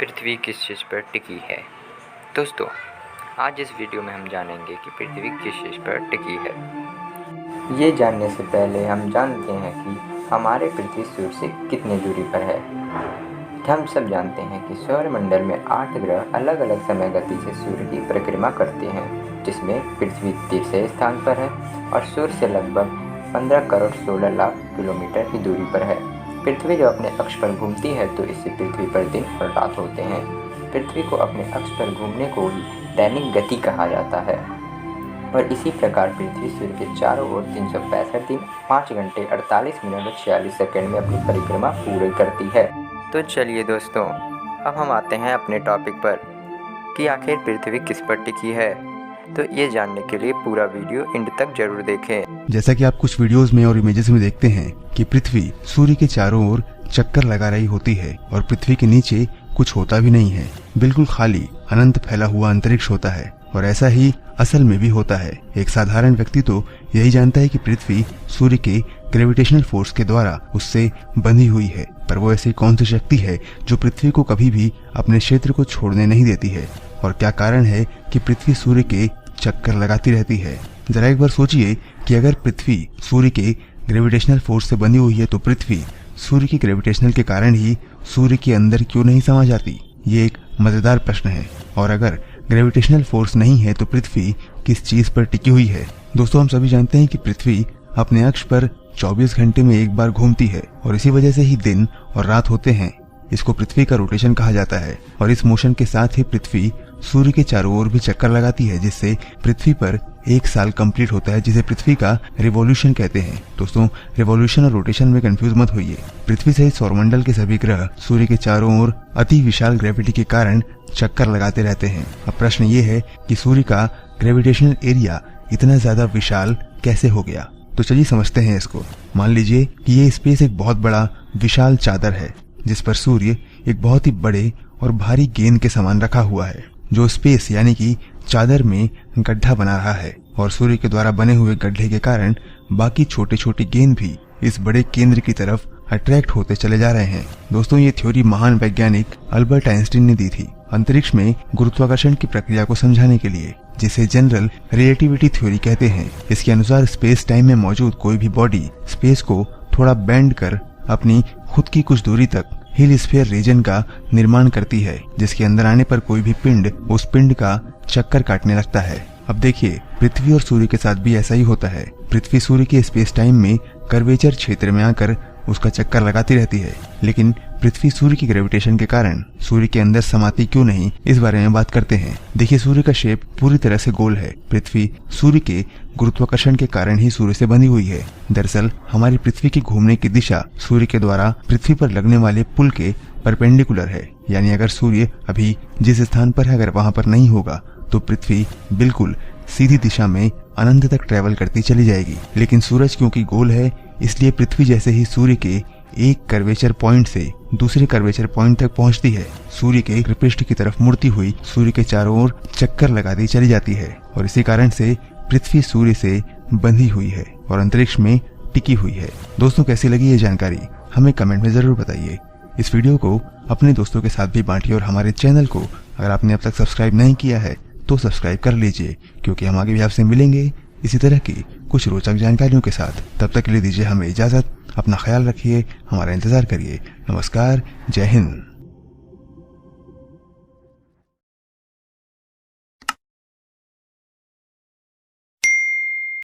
पृथ्वी किस चीज़ पर टिकी है। दोस्तों, आज इस वीडियो में हम जानेंगे कि पृथ्वी किस चीज़ पर टिकी है। ये जानने से पहले हम जानते हैं कि हमारे पृथ्वी सूर्य से कितनी दूरी पर है। हम सब जानते हैं कि सौरमंडल में 8 ग्रह अलग अलग समय गति से सूर्य की परिक्रमा करते हैं, जिसमें पृथ्वी तीसरे स्थान पर है और सूर्य से लगभग 15 करोड़ 16 लाख किलोमीटर की दूरी पर है। पृथ्वी जब अपने अक्ष पर घूमती है तो इससे पृथ्वी पर दिन और रात होते हैं। पृथ्वी को अपने अक्ष पर घूमने को ही दैनिक गति कहा जाता है और इसी प्रकार पृथ्वी सूर्य के चारों ओर 365 दिन 5 घंटे 48 मिनट और 46 सेकंड में अपनी परिक्रमा पूरी करती है। तो चलिए दोस्तों, अब हम आते हैं अपने टॉपिक पर कि आखिर पृथ्वी किस पर टिकी है। तो ये जानने के लिए पूरा वीडियो एंड तक जरूर देखें। जैसा कि आप कुछ वीडियोस में और इमेजेस में देखते हैं कि पृथ्वी सूर्य के चारों ओर चक्कर लगा रही होती है और पृथ्वी के नीचे कुछ होता भी नहीं है, बिल्कुल खाली अनंत फैला हुआ अंतरिक्ष होता है। और ऐसा ही असल में भी होता है। एक साधारण व्यक्ति तो यही जानता है कि पृथ्वी सूर्य के ग्रेविटेशनल फोर्स के द्वारा उससे बंधी हुई है, पर वो ऐसी कौन सी शक्ति है जो पृथ्वी को कभी भी अपने क्षेत्र को छोड़ने नहीं देती है, और क्या कारण है कि पृथ्वी सूर्य के चक्कर लगाती रहती है। जरा एक बार सोचिए कि अगर पृथ्वी सूर्य के ग्रेविटेशनल फोर्स से बंधी हुई है तो पृथ्वी सूर्य की ग्रेविटेशनल के कारण ही सूर्य के अंदर क्यों नहीं समा जाती। ये एक मजेदार प्रश्न है। और अगर ग्रेविटेशनल फोर्स नहीं है तो पृथ्वी किस चीज पर टिकी हुई है। दोस्तों, हम सभी जानते हैं कि पृथ्वी अपने अक्ष पर 24 घंटे में एक बार घूमती है और इसी वजह से ही दिन और रात होते हैं। इसको पृथ्वी का रोटेशन कहा जाता है और इस मोशन के साथ ही पृथ्वी सूर्य के चारों ओर भी चक्कर लगाती है, जिससे पृथ्वी पर एक साल कंप्लीट होता है, जिसे पृथ्वी का रिवॉल्यूशन कहते हैं। दोस्तों, रिवॉल्यूशन और रोटेशन में कंफ्यूज मत होइए। पृथ्वी सहित सौरमंडल के सभी ग्रह सूर्य के चारों ओर अति विशाल ग्रेविटी के कारण चक्कर लगाते रहते हैं। अब प्रश्न ये है कि सूर्य का ग्रेविटेशनल एरिया इतना ज्यादा विशाल कैसे हो गया। तो चलिए समझते हैं इसको। मान लीजिए कि ये स्पेस एक बहुत बड़ा विशाल चादर है जिस पर सूर्य एक बहुत ही बड़े और भारी गेंद के समान रखा हुआ है, जो स्पेस यानी कि चादर में गड्ढा बना रहा है। और सूर्य के द्वारा बने हुए गड्ढे के कारण बाकी छोटे छोटे गेंद भी इस बड़े केंद्र की तरफ अट्रैक्ट होते चले जा रहे हैं। दोस्तों, ये थ्योरी महान वैज्ञानिक अल्बर्ट आइंस्टीन ने दी थी अंतरिक्ष में गुरुत्वाकर्षण की प्रक्रिया को समझाने के लिए, जिसे जनरल रिलेटिविटी थ्योरी कहते हैं। इसके अनुसार स्पेस टाइम में मौजूद कोई भी बॉडी स्पेस को थोड़ा बेंड कर अपनी खुद की कुछ दूरी तक हिल स्फीयर रीजन का निर्माण करती है, जिसके अंदर आने पर कोई भी पिंड उस पिंड का चक्कर काटने लगता है। अब देखिए, पृथ्वी और सूर्य के साथ भी ऐसा ही होता है। पृथ्वी सूर्य के स्पेस टाइम में कर्वेचर क्षेत्र में आकर उसका चक्कर लगाती रहती है, लेकिन पृथ्वी सूर्य की ग्रेविटेशन के कारण सूर्य के अंदर समाती क्यों नहीं, इस बारे में बात करते हैं। देखिए, सूर्य का शेप पूरी तरह से गोल है। पृथ्वी सूर्य के गुरुत्वाकर्षण के कारण ही सूर्य से बंधी हुई है। दरअसल हमारी पृथ्वी की घूमने की दिशा सूर्य के द्वारा पृथ्वी पर लगने वाले पुल के परपेंडिकुलर है। यानी अगर सूर्य अभी जिस स्थान पर है अगर वहां पर नहीं होगा तो पृथ्वी बिल्कुल सीधी दिशा में अनंत तक ट्रेवल करती चली जाएगी। लेकिन सूरज क्योंकि गोल है, इसलिए पृथ्वी जैसे ही सूर्य के एक कर्वेचर पॉइंट से दूसरे कर्वेचर पॉइंट तक पहुंचती है, सूर्य के पृष्ठ की तरफ मुड़ती हुई सूर्य के चारों ओर चक्कर लगाती चली जाती है। और इसी कारण से पृथ्वी सूर्य से बंधी हुई है और अंतरिक्ष में टिकी हुई है। दोस्तों, कैसी लगी ये जानकारी हमें कमेंट में जरूर बताइए। इस वीडियो को अपने दोस्तों के साथ भी बांटिए और हमारे चैनल को अगर आपने अब तक सब्सक्राइब नहीं किया है तो सब्सक्राइब कर लीजिए, क्योंकि हम आगे भी आपसे मिलेंगे इसी तरह की कुछ रोचक जानकारियों के साथ। तब तक के लिए दीजिए हमें इजाजत। अपना ख्याल रखिए, हमारा इंतजार करिए। नमस्कार, जय हिंद।